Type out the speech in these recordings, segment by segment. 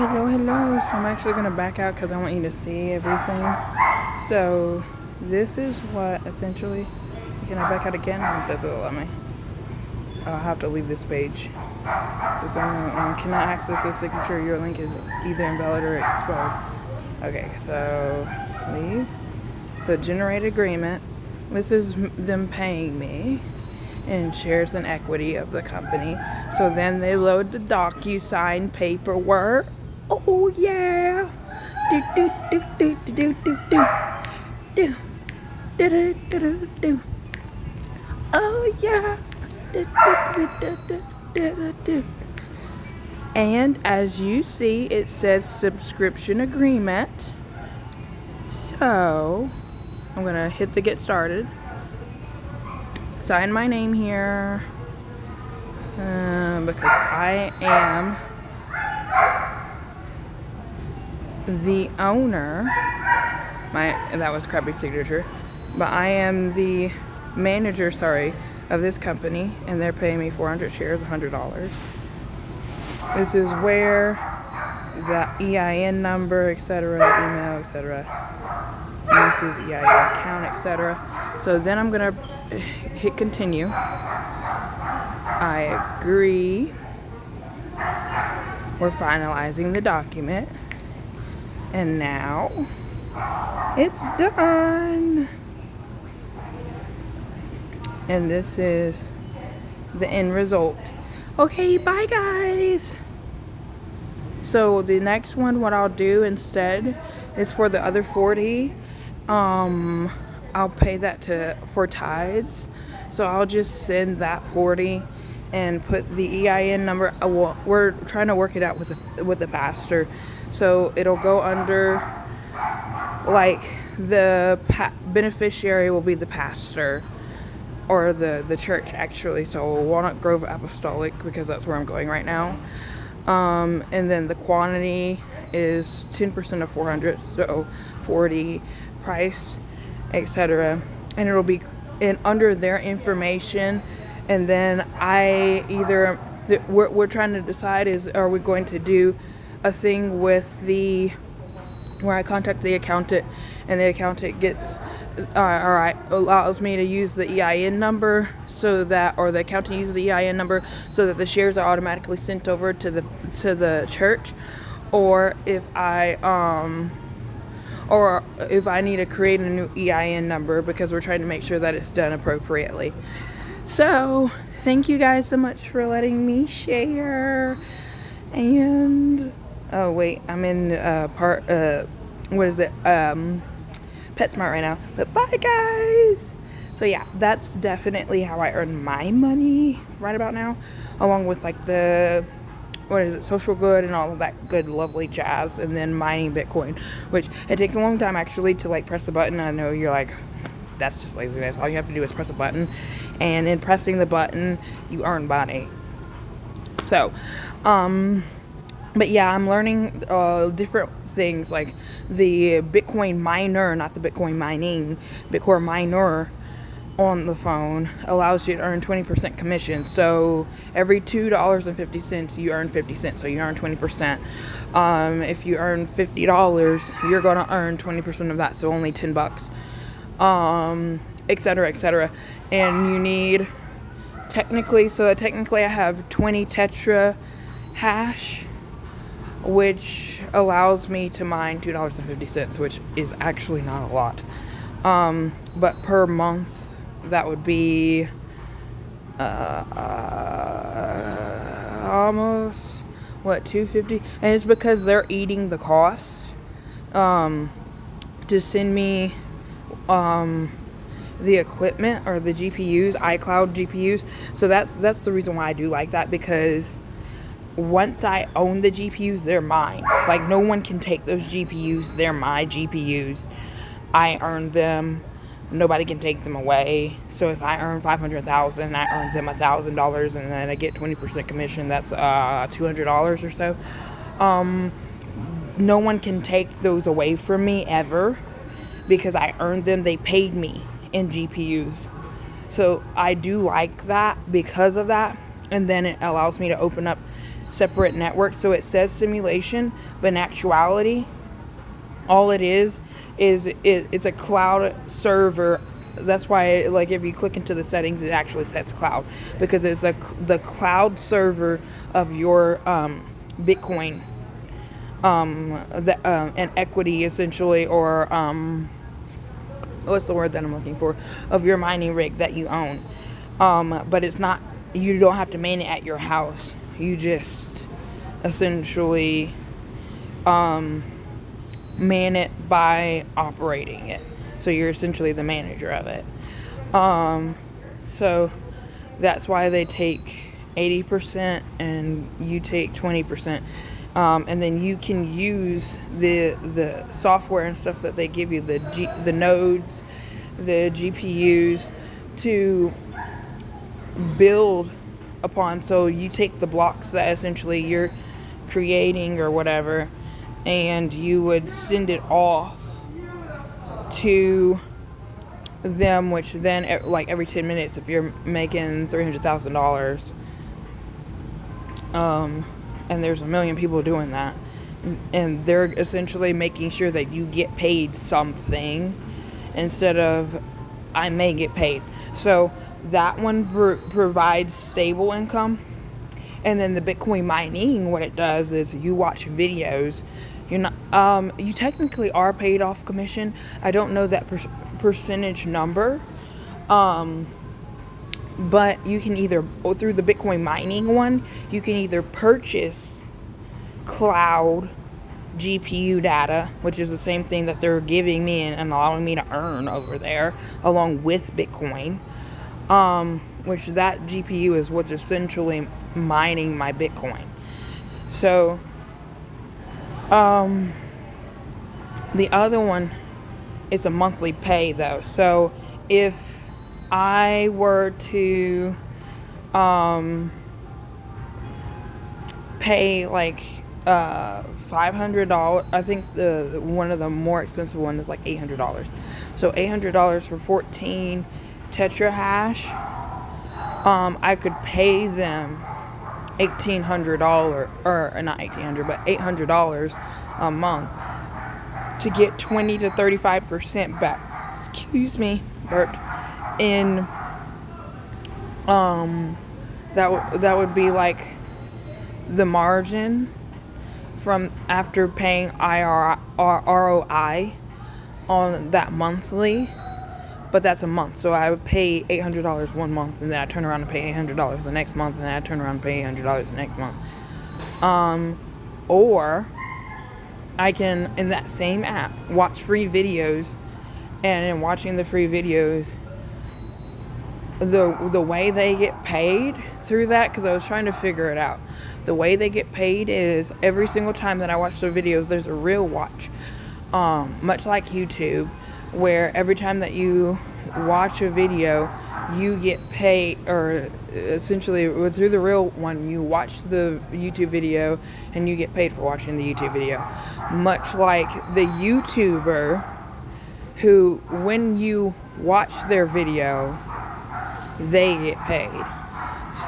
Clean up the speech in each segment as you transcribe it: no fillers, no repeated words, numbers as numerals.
Hello. So I'm actually going to back out because I want you to see everything. So this is what essentially, can I back out again? Does it let me? I'll have to leave this page. So someone cannot access this signature. Your link is either invalid or expired. Okay, so leave. So generate agreement. This is them paying me in shares and equity of the company. So then they load the DocuSign paperwork. Oh yeah. Do do do do do do do do do do do do do. Oh yeah. Do do do do do do do. And as you see, it says subscription agreement. So I'm gonna hit the get started. Sign my name here because I am the owner. That was crappy signature, but I am the manager. Of this company, and they're paying me 400 shares, $100. This is where the EIN number, etc., email, etc. This is EIN account, etc. So then I'm gonna hit continue. I agree. We're finalizing the document, and now it's done. And this is the end result. Okay, bye guys. So the next one, what I'll do instead is for the other 40, I'll pay that for tithes. So I'll just send that 40 and put the EIN number. Well, we're trying to work it out with the pastor. So it'll go under, like, the beneficiary will be the pastor. Or the church, actually. So Walnut Grove Apostolic, because that's where I'm going right now. And then the quantity is 10% of 400, so 40 price, etc. And it'll be under their information. And then we're trying to decide are we going to do a thing with where I contact the accountant, and the accountant allows me to use the EIN number or the accountant uses the EIN number so that the shares are automatically sent over to the church, or if I need to create a new EIN number, because we're trying to make sure that it's done appropriately. So thank you guys so much for letting me share. And oh wait, I'm in PetSmart right now. But bye guys. So yeah, that's definitely how I earn my money right about now, along with like the social good and all of that good lovely jazz, and then mining Bitcoin, which it takes a long time actually to like press the button. I know you're like, that's just laziness. All you have to do is press a button, and in pressing the button you earn money. So but yeah, I'm learning different things, like the Bitcoin miner, not the Bitcoin mining, Bitcoin miner on the phone allows you to earn 20% commission. So every $2.50 you earn 50 cents, so you earn 20%. If you earn $50, you're gonna earn 20% of that, so only $10. Etc., etc. And you need technically I have 20 Tetra hash, which allows me to mine $2.50, which is actually not a lot. But per month, that would be almost $2.50, and it's because they're eating the cost to send me the equipment, or the GPUs, iCloud GPUs. So that's the reason why I do like that, because once I own the GPUs, they're mine. Like, no one can take those GPUs. They're my GPUs. I earned them. Nobody can take them away. So if I earn $500,000, I earn them $1,000, and then I get 20% commission. That's $200 or so. No one can take those away from me ever, because I earned them. They paid me in GPUs. So I do like that because of that. And then it allows me to open up separate networks. So it says simulation, but in actuality, all it is it's a cloud server. That's why, like, if you click into the settings, it actually sets cloud, because it's the cloud server of your Bitcoin and equity, essentially, or what's the word that I'm looking for, of your mining rig that you own. But it's not, you don't have to man it at your house. You just essentially man it by operating it. So you're essentially the manager of it. So that's why they take 80% and you take 20%. And then you can use the software and stuff that they give you, the nodes, the GPUs, to build upon. So you take the blocks that essentially you're creating or whatever, and you would send it off to them, which then, like, every 10 minutes, if you're making $300,000, and there's a million people doing that, and they're essentially making sure that you get paid something instead of I may get paid. So that one provides stable income. And then the Bitcoin mining, what it does is you watch videos. You're not, you technically are paid off commission. I don't know that percentage number. But you can either, through the Bitcoin mining one, you can either purchase cloud GPU data, which is the same thing that they're giving me and allowing me to earn over there, along with Bitcoin. Which that GPU is what's essentially mining my Bitcoin. So, the other one, it's a monthly pay though. So if I were to pay like $500, I think the one of the more expensive one is like $800. So $800 for 14 tetrahash. I could pay them $1,800, or not $1,800, but $800 a month to get 20 to 35% back. Excuse me, burped. In that would be like the margin from after paying ROI on that monthly. But that's a month, so I would pay $800 one month, and then I turn around and pay $800 the next month, and then I turn around and pay $800 the next month. Or I can, in that same app, watch free videos, and in watching the free videos, the way they get paid through that, because I was trying to figure it out, the way they get paid is every single time that I watch their videos, there's a real watch, much like YouTube, where every time that you watch a video, you get paid, or essentially through the real one, you watch the YouTube video and you get paid for watching the YouTube video. Much like the YouTuber who, when you watch their video, they get paid.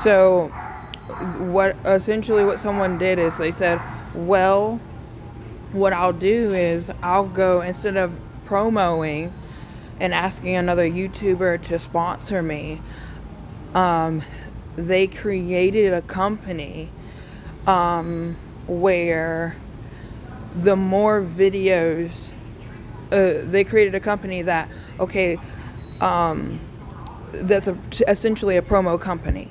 So what someone did is they said, well, what I'll do is I'll go, instead of promoting and asking another YouTuber to sponsor me, they created a company where the more videos, they created a company that, that's essentially a promo company.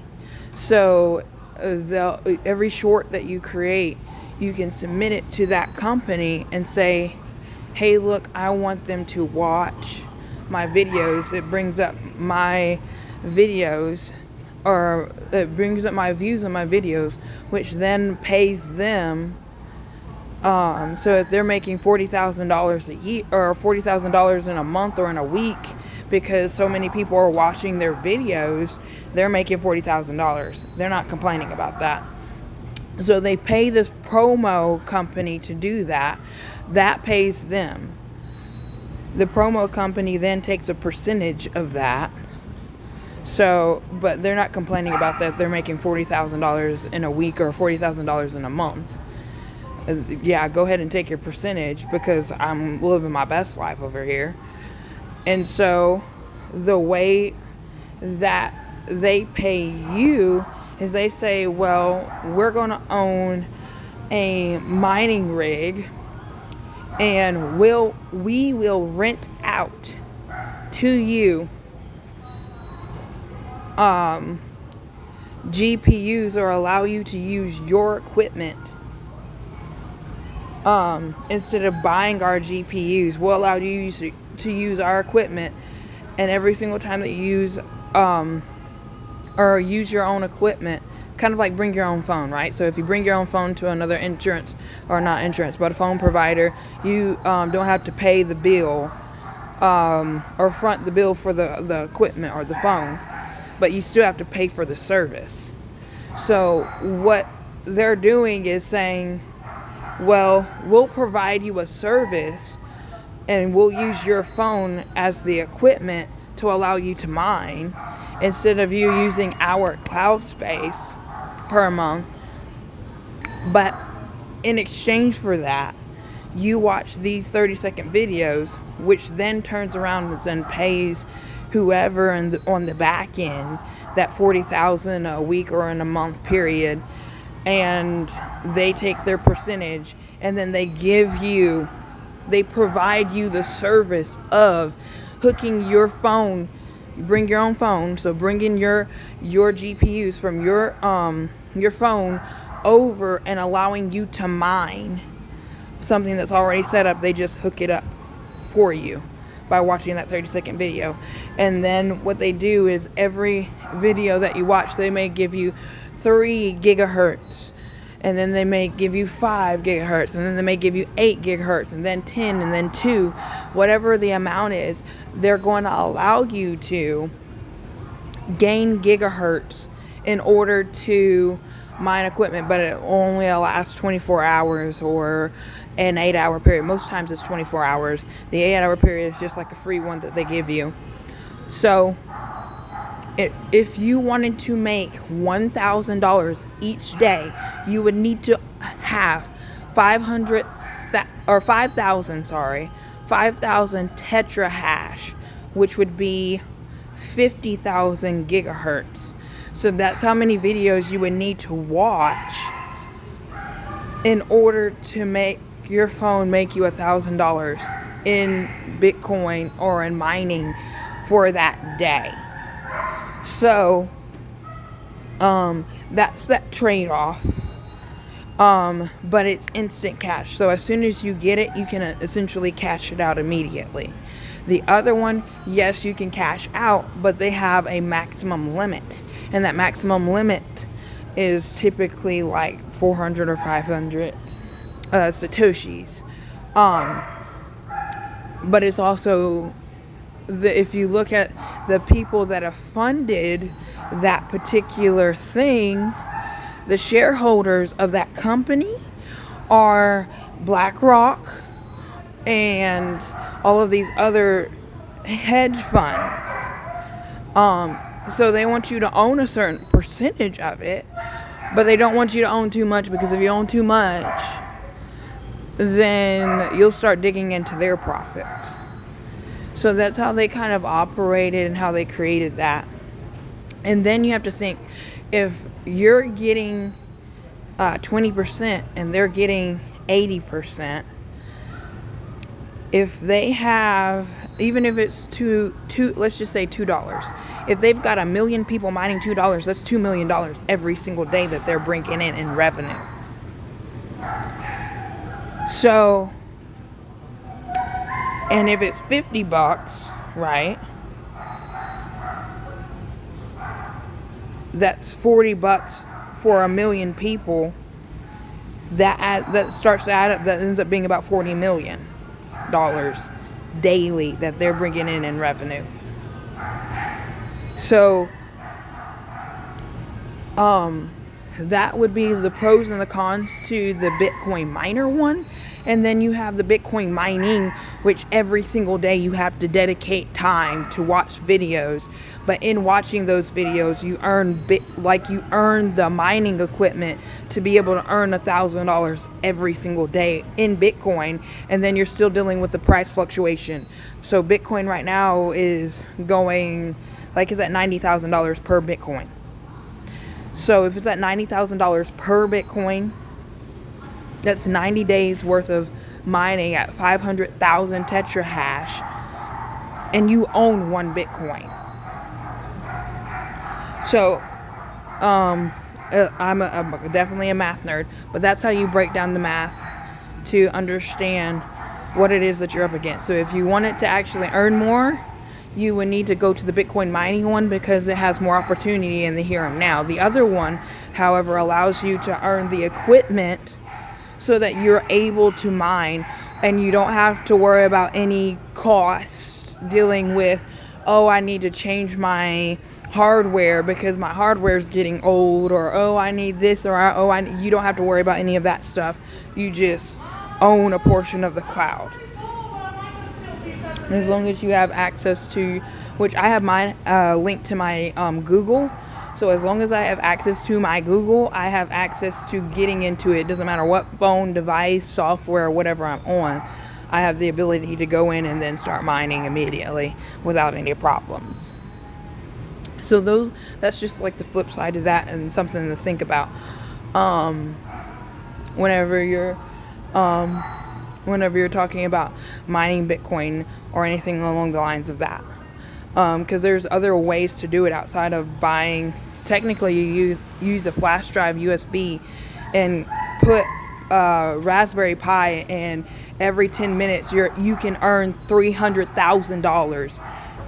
So every short that you create, you can submit it to that company and say, hey, look, I want them to watch my videos. It brings up my videos, or it brings up my views on my videos, which then pays them. So if they're making $40,000 a year, or $40,000 in a month or in a week, because so many people are watching their videos, they're making $40,000. They're not complaining about that. So they pay this promo company to do that. That pays them. The promo company then takes a percentage of that. So, but they're not complaining about that. They're making $40,000 in a week or $40,000 in a month. Yeah, go ahead and take your percentage because I'm living my best life over here. And so the way that they pay you is they say, well, we're going to own a mining rig and we will rent out to you GPUs or allow you to use your equipment. Instead of buying our GPUs, we'll allow you to use our equipment, and every single time that you use or use your own equipment, kind of like bring your own phone, right? So if you bring your own phone to another insurance, or not insurance, but a phone provider, you don't have to pay the bill or front the bill for the equipment or the phone, but you still have to pay for the service. So what they're doing is saying, well, we'll provide you a service and we'll use your phone as the equipment to allow you to mine instead of you using our cloud space per month. But in exchange for that, you watch these 30-second videos, which then turns around and pays whoever on the back end that $40,000 a week or in a month period, and they take their percentage, and then they provide you the service of hooking your phone. You bring your own phone, so bring in your GPUs from your phone over and allowing you to mine something that's already set up. They just hook it up for you by watching that 30-second video. And then what they do is every video that you watch, they may give you 3 gigahertz, and then they may give you 5 gigahertz, and then they may give you 8 gigahertz, and then 10, and then 2. Whatever the amount is, they're going to allow you to gain gigahertz in order to mine equipment, but it only lasts 24 hours or an 8-hour period. Most times it's 24 hours. The 8-hour period is just like a free one that they give you. So if you wanted to make $1,000 each day, you would need to have 5,000 tetrahash, which would be 50,000 gigahertz. So that's how many videos you would need to watch in order to make your phone make you $1,000 in Bitcoin or in mining for that day. So that's that trade-off. But it's instant cash. So as soon as you get it, you can essentially cash it out immediately. The other one, yes, you can cash out, but they have a maximum limit. And that maximum limit is typically like 400 or 500 Satoshis. But it's also, if you look at the people that have funded that particular thing, the shareholders of that company are BlackRock and all of these other hedge funds. So they want you to own a certain percentage of it, but they don't want you to own too much, because if you own too much, then you'll start digging into their profits. So that's how they kind of operated and how they created that. And then you have to think, if you're getting 20% and they're getting 80%, if they have, even if it's two, let's just say $2, if they've got 1 million people mining $2, that's $2 million every single day that they're bringing in revenue. So, and if it's $50, right, that's $40 for 1 million people. That starts to add up. That ends up being about $40 million daily that they're bringing in revenue. So, that would be the pros and the cons to the Bitcoin miner one. And then you have the Bitcoin mining, which every single day you have to dedicate time to watch videos. But in watching those videos, you earn you earn the mining equipment to be able to earn $1,000 every single day in Bitcoin. And then you're still dealing with the price fluctuation. So Bitcoin right now is going it's at $90,000 per Bitcoin. So if it's at $90,000 per Bitcoin, that's 90 days worth of mining at 500,000 tetrahash, and you own one Bitcoin. So, I'm definitely a math nerd, but that's how you break down the math to understand what it is that you're up against. So if you want it to actually earn more, you would need to go to the Bitcoin mining one because it has more opportunity in the here and now. The other one, however, allows you to earn the equipment so that you're able to mine and you don't have to worry about any cost dealing with, I need to change my hardware because my hardware is getting old, or I need this, or you don't have to worry about any of that stuff. You just own a portion of the cloud. As long as you have access to, which I have mine linked to my Google. So as long as I have access to my Google, I have access to getting into it. Doesn't matter what phone, device, software, whatever I'm on. I have the ability to go in and then start mining immediately without any problems. So that's just like the flip side of that, and something to think about whenever you're talking about mining Bitcoin or anything along the lines of that. Because there's other ways to do it outside of buying. Technically, you use a flash drive USB and put Raspberry Pi, and every 10 minutes you can earn $300,000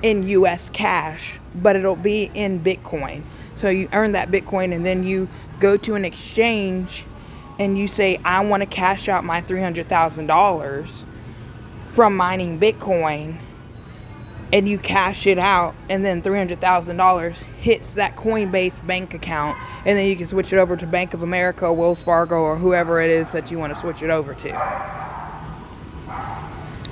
in US cash, but it'll be in Bitcoin. So you earn that Bitcoin, and then you go to an exchange and you say, I want to cash out my $300,000 from mining Bitcoin, and you cash it out, and then $300,000 hits that Coinbase bank account, and then you can switch it over to Bank of America, Wells Fargo, or whoever it is that you want to switch it over to.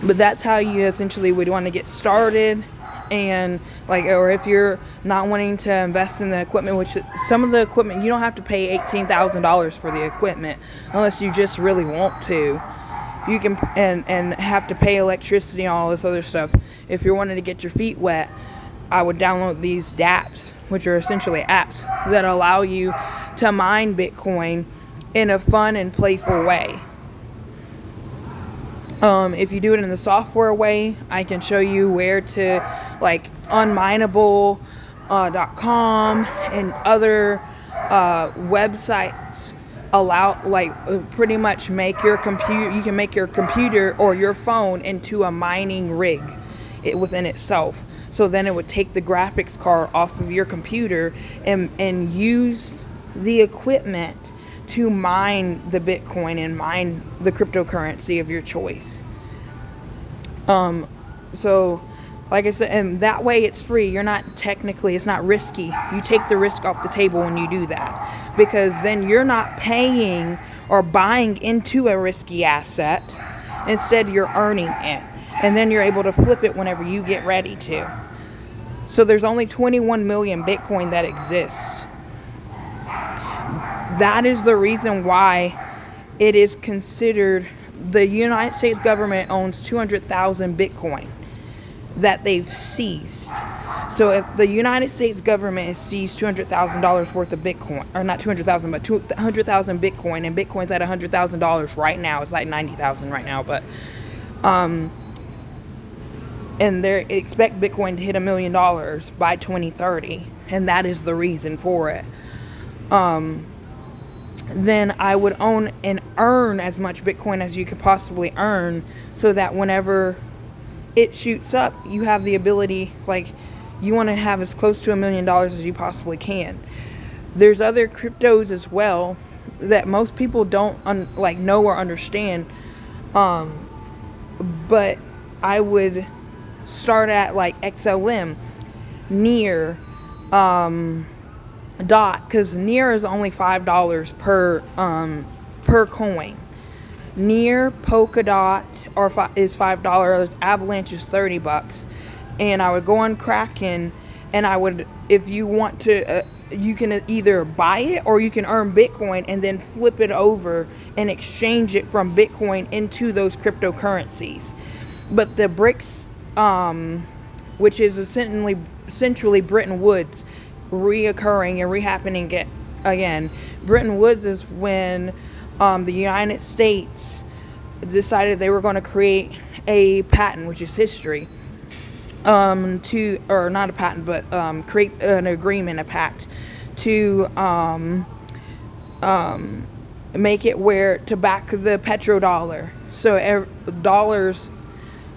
But that's how you essentially would want to get started. And or if you're not wanting to invest in the equipment, which some of the equipment, you don't have to pay $18,000 for the equipment unless you just really want to. You can and have to pay electricity and all this other stuff. If you're wanting to get your feet wet, I would download these dApps, which are essentially apps that allow you to mine Bitcoin in a fun and playful way. If you do it in the software way, I can show you where to, unmineable.com and other websites allow, pretty much make your computer, you can make your computer or your phone into a mining rig within itself. So then it would take the graphics card off of your computer and use the equipment to mine the Bitcoin and mine the cryptocurrency of your choice. So like I said, and that way it's free. It's not risky. You take the risk off the table when you do that, because then you're not paying or buying into a risky asset. Instead, you're earning it, and then you're able to flip it whenever you get ready to. So there's only 21 million Bitcoin that exists. That is the reason why it is considered, the United States government owns 200,000 Bitcoin that they've seized. So if the United States government has seized $200,000 worth of Bitcoin, or not 200,000, but 200,000 Bitcoin, and Bitcoin's at $100,000 right now. It's like 90,000 right now, but and they expect Bitcoin to hit $1 million by 2030, and that is the reason for it. Then I would own and earn as much Bitcoin as you could possibly earn, so that whenever it shoots up, you have the ability, you want to have as close to $1 million as you possibly can. There's other cryptos as well that most people don't know or understand, but I would start at XLM, Near, dot, because Near is only $5 per coin. Near, Polkadot is $5. Avalanche is $30. And I would go on Kraken, and I would, if you want to, you can either buy it or you can earn Bitcoin and then flip it over and exchange it from Bitcoin into those cryptocurrencies. But the BRICS, which is essentially Bretton Woods, reoccurring and rehappening again. Bretton Woods is when the United States decided they were going to create a patent, which is history, or not a patent, but create an agreement, a pact, to make it where to back the petrodollar. So dollars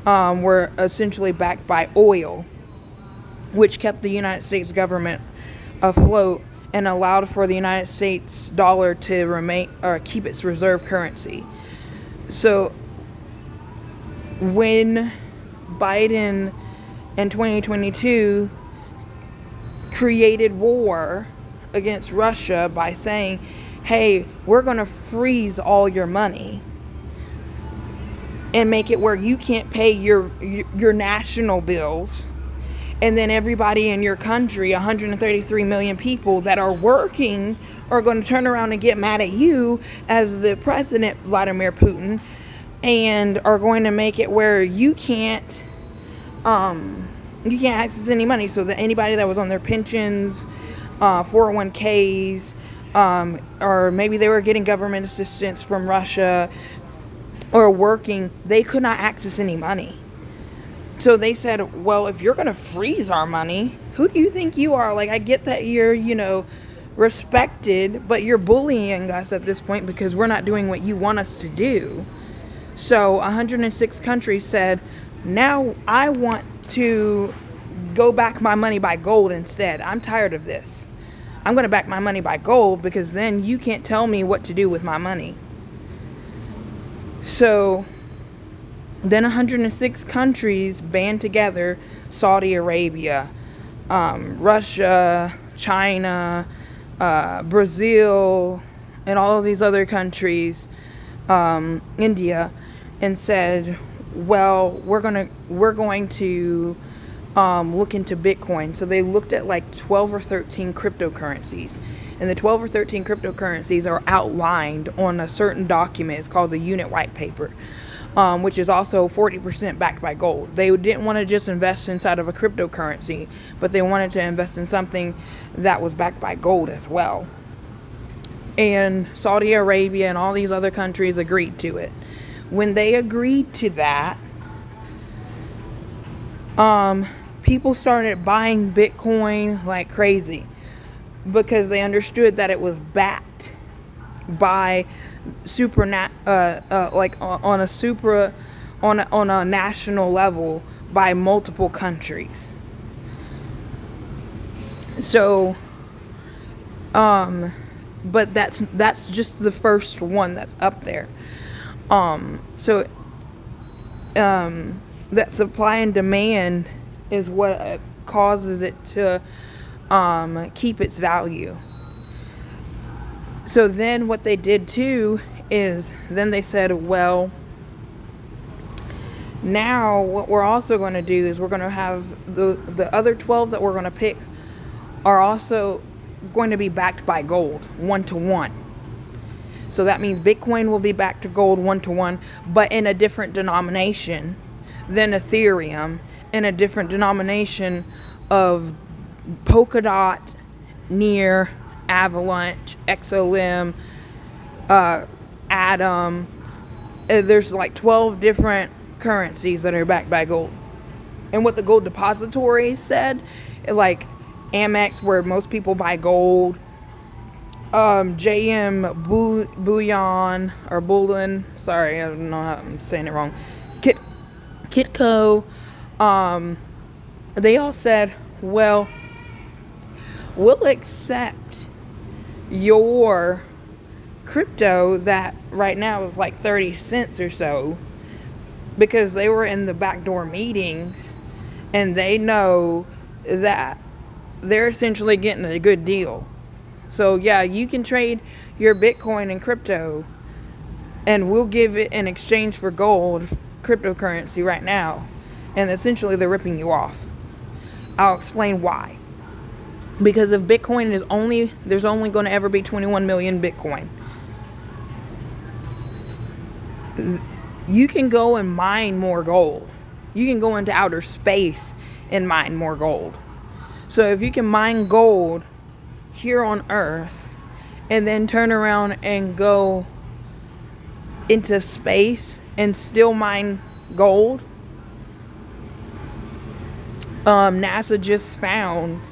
were essentially backed by oil, which kept the United States government afloat and allowed for the United States dollar to remain or keep its reserve currency. So when Biden in 2022 created war against Russia by saying, hey, we're going to freeze all your money and make it where you can't pay your national bills. And then everybody in your country, 133 million people that are working, are going to turn around and get mad at you as the president, Vladimir Putin, and are going to make it where you can't access any money. So that anybody that was on their pensions, 401ks, or maybe they were getting government assistance from Russia or working, they could not access any money. So they said, well, if you're going to freeze our money, who do you think you are? Like, I get that you're, respected, but you're bullying us at this point because we're not doing what you want us to do. So 106 countries said, now I want to go back my money by gold instead. I'm tired of this. I'm going to back my money by gold because then you can't tell me what to do with my money. So then 106 countries band together, Saudi Arabia, Russia, China, Brazil, and all of these other countries, India, and said, well, we're going to look into Bitcoin. So they looked at like 12 or 13 cryptocurrencies. And the 12 or 13 cryptocurrencies are outlined on a certain document. It's called the Unit White Paper. Which is also 40% backed by gold. They didn't want to just invest inside of a cryptocurrency, but they wanted to invest in something that was backed by gold as well. And Saudi Arabia and all these other countries agreed to it. When they agreed to that, people started buying Bitcoin like crazy because they understood that it was backed by on a national level by multiple countries. So but that's just the first one that's up there. That supply and demand is what causes it to keep its value. So then what they did too is then they said, well, now what we're also going to do is we're going to have the other 12 that we're going to pick are also going to be backed by gold 1-to-1. So that means Bitcoin will be backed to gold 1-to-1, but in a different denomination than Ethereum, in a different denomination of Polkadot, Near, Avalanche, XLM, Atom. There's like 12 different currencies that are backed by gold. And what the gold depository said, like Amex, where most people buy gold, JM Bullion or Bullion, sorry, I don't know how I'm saying it wrong, Kitco, they all said, well, we'll accept your crypto that right now is like 30 cents or so, because they were in the backdoor meetings and they know that they're essentially getting a good deal. So yeah, you can trade your Bitcoin and crypto, and we'll give it in exchange for gold, cryptocurrency right now. And essentially they're ripping you off. I'll explain why. Because if Bitcoin there's only going to ever be 21 million Bitcoin. You can go and mine more gold. You can go into outer space and mine more gold. So if you can mine gold here on Earth and then turn around and go into space and still mine gold, NASA just found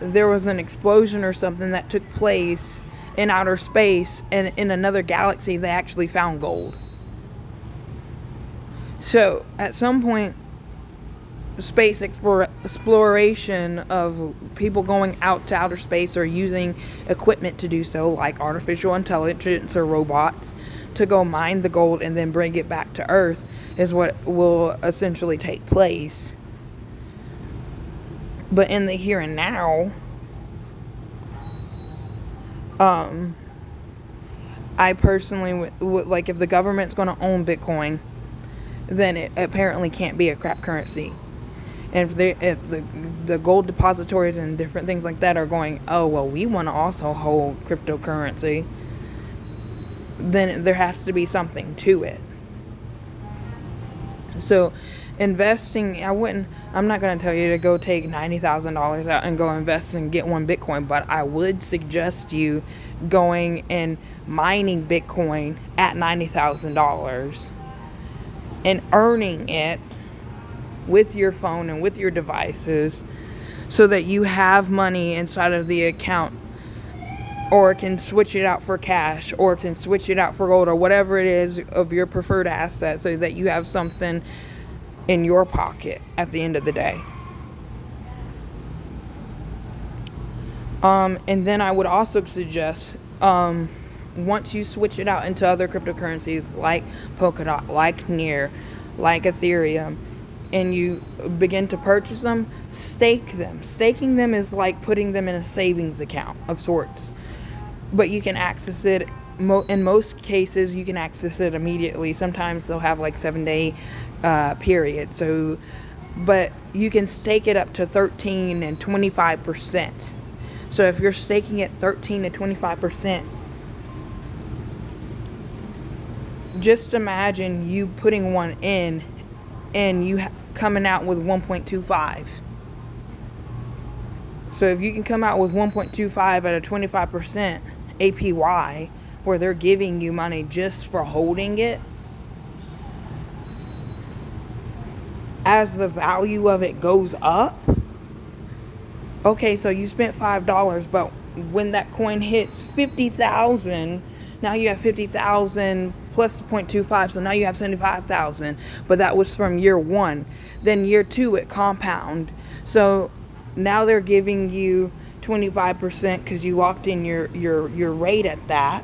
there was an explosion or something that took place in outer space, and in another galaxy they actually found gold. So at some point, space exploration of people going out to outer space or using equipment to do so, like artificial intelligence or robots, to go mine the gold and then bring it back to Earth, is what will essentially take place. But in the here and now, I personally would like, if the government's going to own Bitcoin, then it apparently can't be a crap currency. And if the gold depositories and different things like that are going, oh well, we want to also hold cryptocurrency, then there has to be something to it. So investing, I'm not going to tell you to go take $90,000 out and go invest and get one Bitcoin, but I would suggest you going and mining Bitcoin at $90,000 and earning it with your phone and with your devices, so that you have money inside of the account, or can switch it out for cash, or can switch it out for gold, or whatever it is of your preferred asset, so that you have something in your pocket at the end of the day. And then I would also suggest, once you switch it out into other cryptocurrencies like Polkadot, like Near, like Ethereum, and you begin to purchase them, stake them. Staking them is like putting them in a savings account of sorts. But you can access it, in most cases, you can access it immediately. Sometimes they'll have like 7-day period. So, but you can stake it up to 13 and 25%. So if you're staking it 13 to 25%, just imagine you putting one in and you coming out with 1.25. So if you can come out with 1.25 at a 25% APY, where they're giving you money just for holding it, as the value of it goes up, okay, so you spent $5, but when that coin hits 50,000, now you have 50,000 plus 0.25, so now you have 75,000. But that was from year one. Then year two, it compound. So now they're giving you 25% because you locked in your rate at that,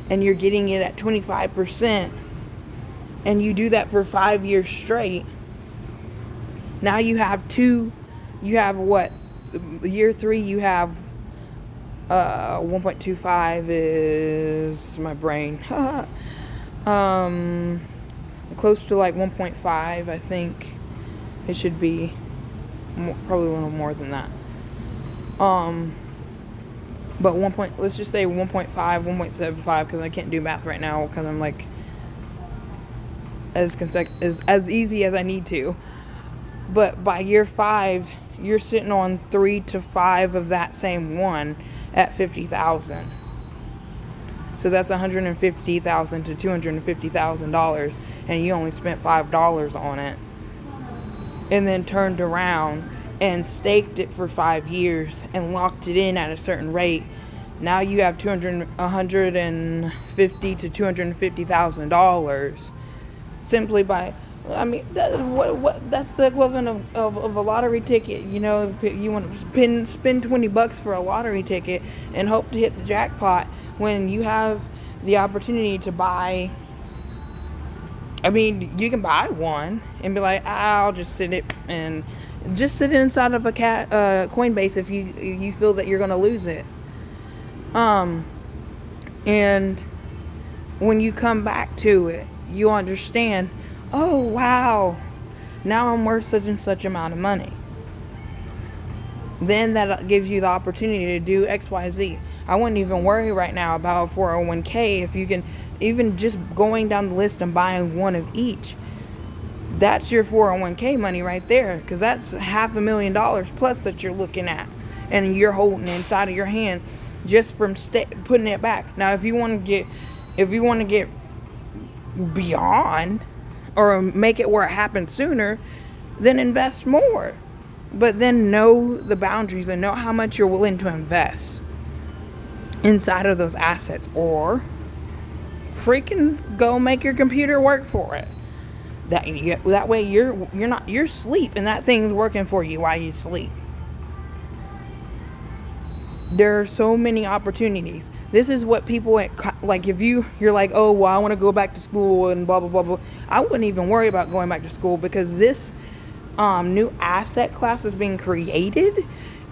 and you're getting it at 25%, and you do that for 5 years straight. Now you have what? Year three, you have 1.25 is my brain. Close to like 1.5, I think it should be. Probably a little more than that. But let's just say 1.5, 1.75, because I can't do math right now because I'm like as easy as I need to. But by year 5, you're sitting on 3 to 5 of that same one at 50,000. So that's $150,000 to $250,000, and you only spent $5 on it, and then turned around and staked it for 5 years and locked it in at a certain rate. Now you have $150,000 to $250,000 simply by. I mean, that's the equivalent of a lottery ticket. You know, you want to spend $20 for a lottery ticket and hope to hit the jackpot, when you have the opportunity to buy. I mean, you can buy one and be like, I'll just sit it and Just sit inside of a Coinbase if you feel that you're going to lose it. And when you come back to it, you understand, oh wow, now I'm worth such and such amount of money. Then that gives you the opportunity to do XYZ. I wouldn't even worry right now about a 401k. If you can, even just going down the list and buying one of each, that's your 401k money right there, because that's $500,000 plus that you're looking at and you're holding inside of your hand just from putting it back. Now if you want to get beyond or make it where it happens sooner, then invest more. But then know the boundaries and know how much you're willing to invest inside of those assets, or freaking go make your computer work for it. That way you're sleep and that thing's working for you while you sleep. There are so many opportunities. This is what people like. If you're like, oh well, I want to go back to school and blah blah blah blah, I wouldn't even worry about going back to school, because this new asset class that's being created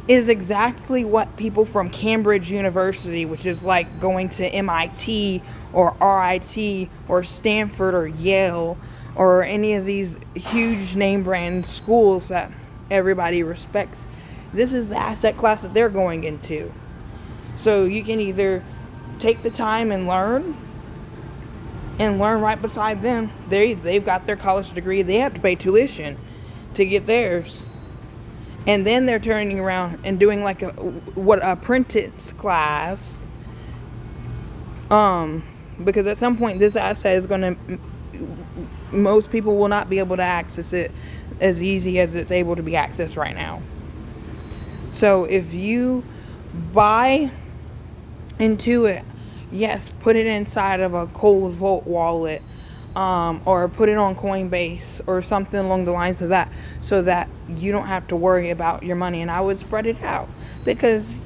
is exactly what people from Cambridge University, which is like going to MIT or RIT or Stanford or Yale or any of these huge name brand schools that everybody respects, this is the asset class that they're going into. So you can either take the time and learn right beside them. They've got their college degree. They have to pay tuition to get theirs. And then they're turning around and doing like a apprentice class. Because at some point this asset is going to, most people will not be able to access it as easy as it's able to be accessed right now. So if you buy into it, yes, put it inside of a Cold Vault wallet, or put it on Coinbase or something along the lines of that, so that you don't have to worry about your money. And I would spread it out, because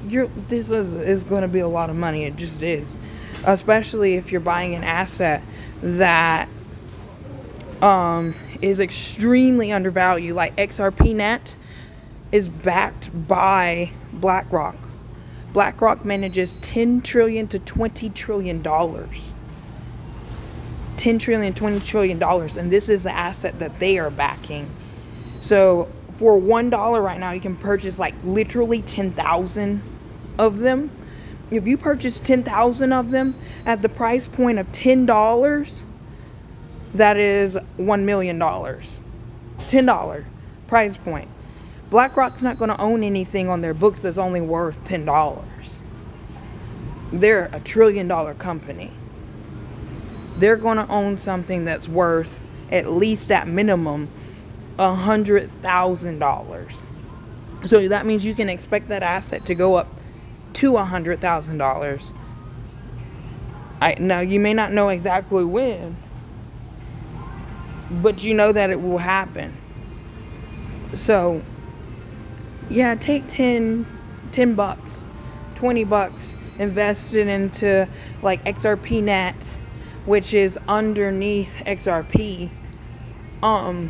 this is going to be a lot of money. It just is, especially if you're buying an asset that is extremely undervalued. Like XRPnet is backed by BlackRock. BlackRock manages $10 trillion to $20 trillion. $10 trillion, $20 trillion, and this is the asset that they are backing. So for $1 right now, you can purchase like literally 10,000 of them. If you purchase 10,000 of them at the price point of $10, that is $1 million. $10 price point. BlackRock's not going to own anything on their books that's only worth $10. They're a $1 trillion company. They're going to own something that's worth, at least at minimum, $100,000. So that means you can expect that asset to go up to $100,000. Now you may not know exactly when, but you know that it will happen. So yeah, take 10 bucks, 20 bucks, invest it into like XRPnet, which is underneath XRP, and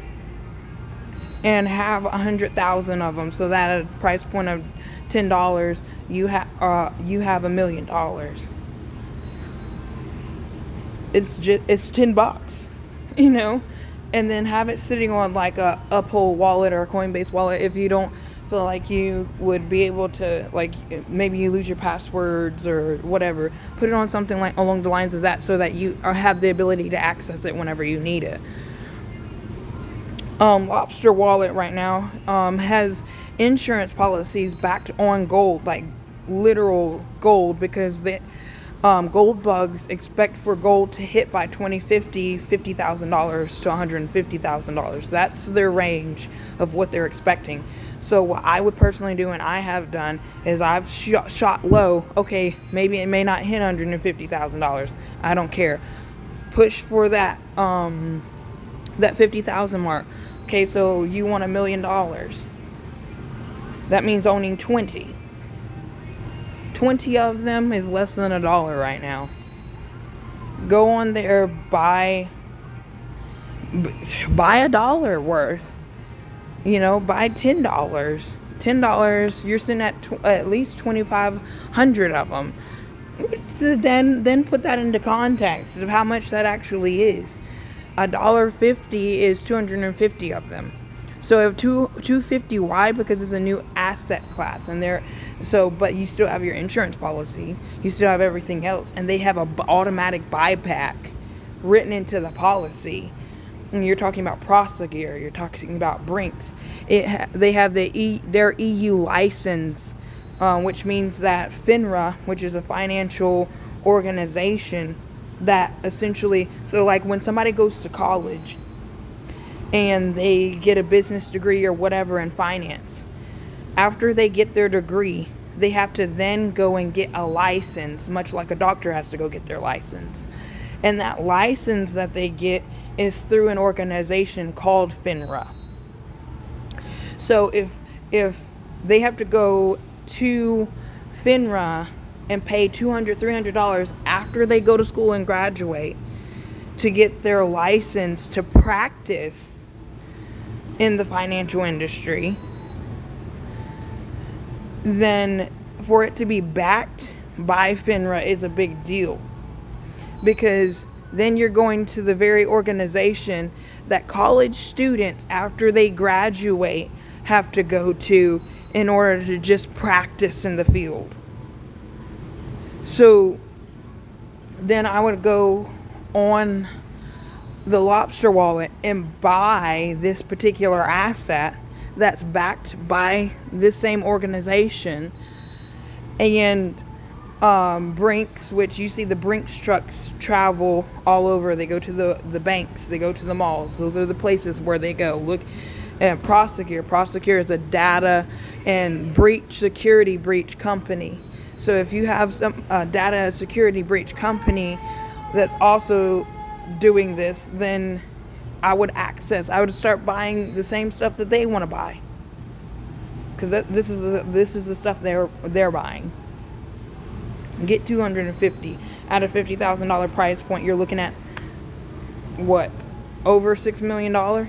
have 100,000 of them, so that at a price point of $10, you have $1 million. It's 10 bucks, and then have it sitting on like a Uphold wallet or a Coinbase wallet. If you don't feel like you would be able to, like, maybe you lose your passwords or whatever, put it on something like along the lines of that, so that you have the ability to access it whenever you need it. Lobster Wallet right now has insurance policies backed on gold, like literal gold, because the gold bugs expect for gold to hit by 2050 $50,000 to $150,000. That's their range of what they're expecting. So what I would personally do, and I have done, is I've shot low. Okay, maybe it may not hit $150,000. I don't care. Push for that that 50,000 mark. Okay, so you want $1 million. That means owning 20. 20 of them is less than $1 right now. Go on there, buy $1 worth. Buy $10. You're sitting at least 2,500 of them. Then put that into context of how much that actually is. $1.50 is 250 of them. So if 250, why? Because it's a new asset class, but you still have your insurance policy, you still have everything else, and they have a automatic buyback written into the policy. And you're talking about Prosegur, you're talking about Brinks. They have their EU license, which means that FINRA, which is a financial organization that essentially, so like when somebody goes to college and they get a business degree or whatever in finance, after they get their degree, they have to then go and get a license, much like a doctor has to go get their license. And that license that they get is through an organization called FINRA. So if they have to go to FINRA and pay $200, $300 after they go to school and graduate to get their license to practice in the financial industry, then for it to be backed by FINRA is a big deal, because then you're going to the very organization that college students after they graduate have to go to in order to just practice in the field. So then I would go on the Lobster Wallet and buy this particular asset that's backed by this same organization. And Brinks, which you see the Brinks trucks travel all over. They go to the banks, they go to the malls. Those are the places where they go. Look at Prosegur is a data and security breach company. So if you have some data security breach company that's also doing this, then I would start buying the same stuff that they want to buy, because this is the stuff they're buying. Get 250 at a $50,000 price point. You're looking at what, over $6 million.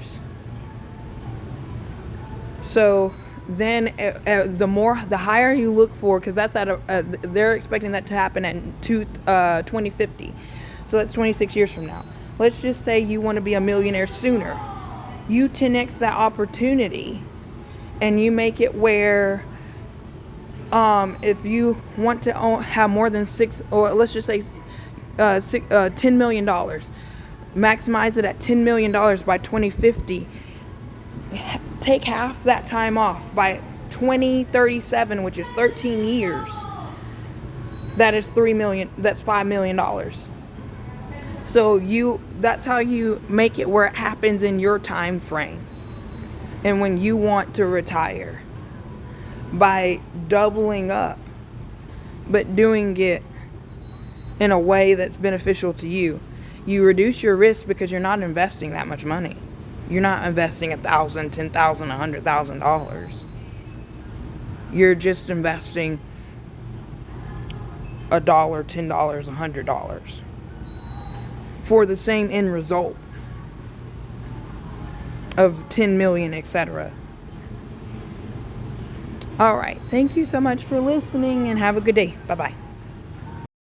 So then the higher you look for, because that's they're expecting that to happen at 2050. So that's 26 years from now. Let's just say you want to be a millionaire sooner. You 10x that opportunity, and you make it where if you want to have more than $10 million, maximize it at $10 million by 2050. Take half that time off by 2037, which is 13 years. That is $3 million. That's $5 million. So that's how you make it where it happens in your time frame, and when you want to retire, by doubling up, but doing it in a way that's beneficial to you. You reduce your risk because you're not investing that much money. You're not investing $1,000, $10,000, $100,000. You're just investing $1, $10, $100 for the same end result of 10 million, etc. All right. Thank you so much for listening, and have a good day. Bye-bye.